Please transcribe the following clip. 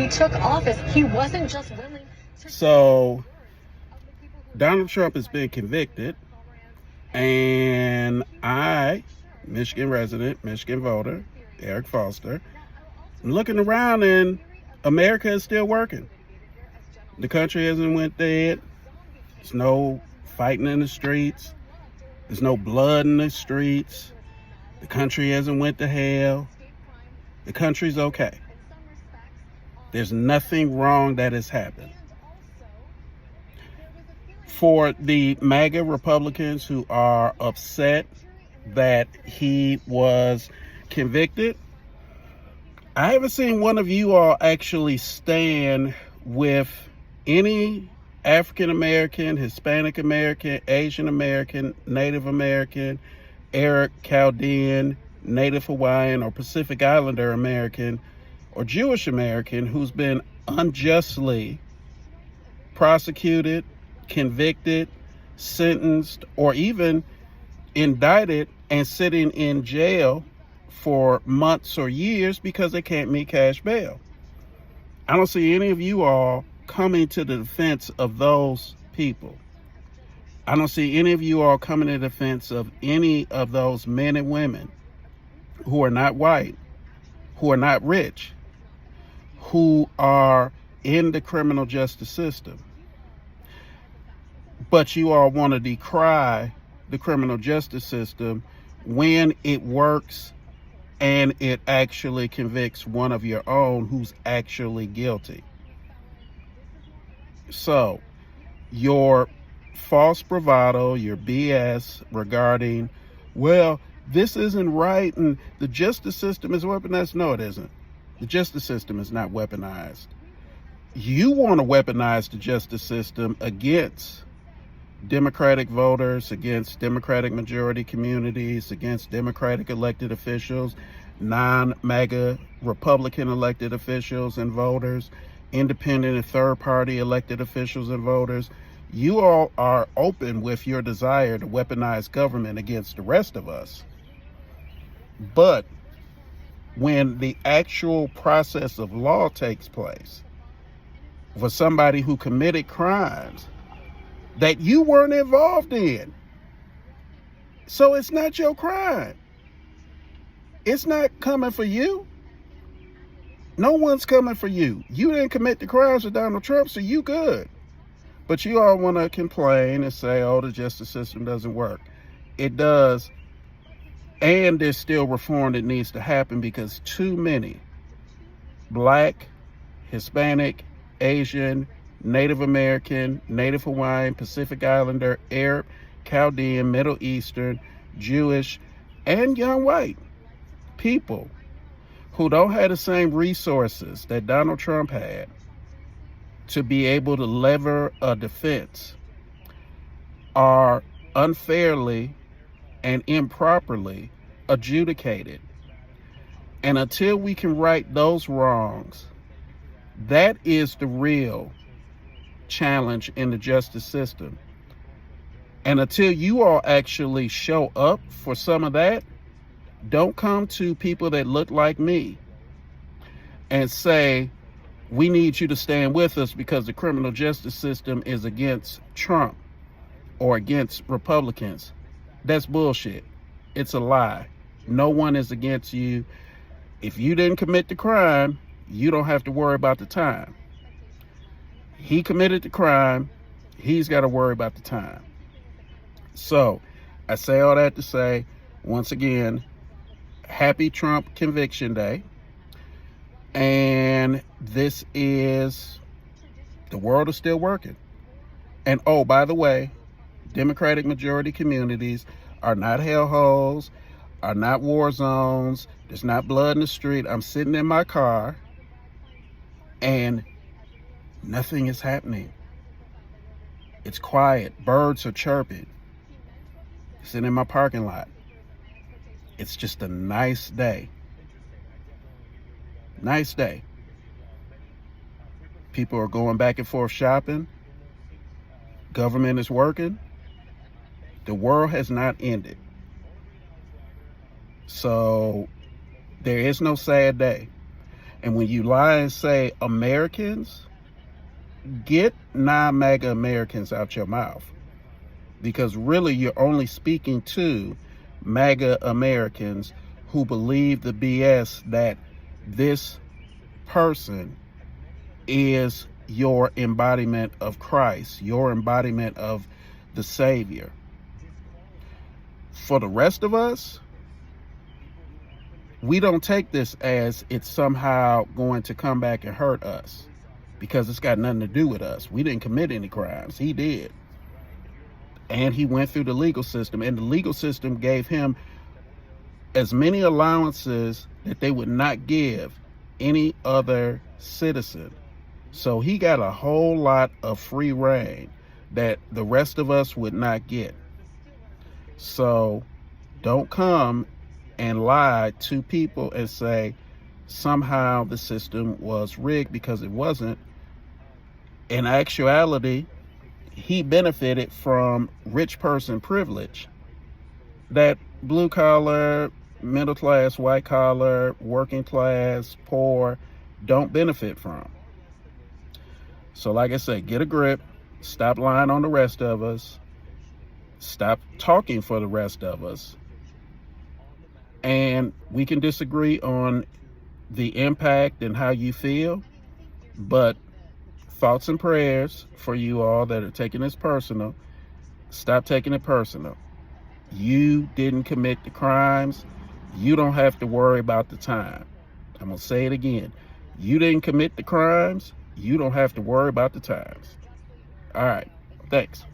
He took office. He wasn't just willing to... So Donald Trump has been convicted, and I, Michigan resident, Michigan voter, Eric Foster, I'm looking around and America is still working. The country hasn't went dead. There's no fighting in the streets. There's no blood in the streets. The country hasn't went to hell. The country's okay. There's nothing wrong that has happened. For the MAGA Republicans who are upset that he was convicted, I haven't seen one of you all actually stand with any African American, Hispanic American, Asian American, Native American, Arab, Chaldean, Native Hawaiian, or Pacific Islander American, or Jewish American who's been unjustly prosecuted, convicted, sentenced, or even indicted and sitting in jail for months or years because they can't meet cash bail. I don't see any of you all coming to the defense of those people. I don't see any of you all coming to the defense of any of those men and women who are not white, who are not rich, who are in the criminal justice system. But you all want to decry the criminal justice system when it works and it actually convicts one of your own who's actually guilty. So, your false bravado, your BS regarding, well, this isn't right and the justice system is weaponized. No, it isn't. The justice system is not weaponized. You want to weaponize the justice system against Democratic voters, against Democratic majority communities, against Democratic elected officials, non-MAGA Republican elected officials and voters, independent and third-party elected officials and voters. You all are open with your desire to weaponize government against the rest of us. But when the actual process of law takes place for somebody who committed crimes that you weren't involved in, so it's not your crime. It's not coming for you. No one's coming for you. You didn't commit the crimes with Donald Trump, so you good. But you all want to complain and say, oh, the justice system doesn't work. It does. And there's still reform that needs to happen because too many Black, Hispanic, Asian, Native American, Native Hawaiian, Pacific Islander, Arab, Chaldean, Middle Eastern, Jewish, and young white people who don't have the same resources that Donald Trump had to be able to lever a defense are unfairly and improperly adjudicated. And until we can right those wrongs, that is the real challenge in the justice system. And until you all actually show up for some of that, don't come to people that look like me and say, we need you to stand with us because the criminal justice system is against Trump or against Republicans. That's bullshit. It's a lie. No one is against you. If you didn't commit the crime, you don't have to worry about the time. He committed the crime. He's got to worry about the time. So I say all that to say, once again, happy Trump Conviction Day. And this is, the world is still working. And oh, by the way, Democratic majority communities are not hellholes, are not war zones. There's not blood in the street. I'm sitting in my car and nothing is happening. It's quiet. Birds are chirping. Sitting in my parking lot. It's just a nice day. Nice day. People are going back and forth shopping. Government is working. The world has not ended. So there is no sad day. And when you lie and say Americans, get non-MAGA Americans out your mouth, because really you're only speaking to MAGA Americans who believe the BS that this person is your embodiment of Christ, your embodiment of the Savior. For the rest of us, we don't take this as it's somehow going to come back and hurt us, because it's got nothing to do with us. We didn't commit any crimes. He did. And he went through the legal system, and the legal system gave him as many allowances that they would not give any other citizen. So he got a whole lot of free reign that the rest of us would not get. So don't come and lie to people and say somehow the system was rigged, because it wasn't. In actuality, he benefited from rich person privilege that blue collar, middle class, white collar, working class, poor don't benefit from. So like I said, get a grip, stop lying on the rest of us, stop talking for the rest of us. And we can disagree on the impact and how you feel, but thoughts and prayers for you all that are taking this personal. Stop taking it personal. You didn't commit the crimes. You don't have to worry about the time. I'm going to say it again. You didn't commit the crimes. You don't have to worry about the times. All right. Thanks.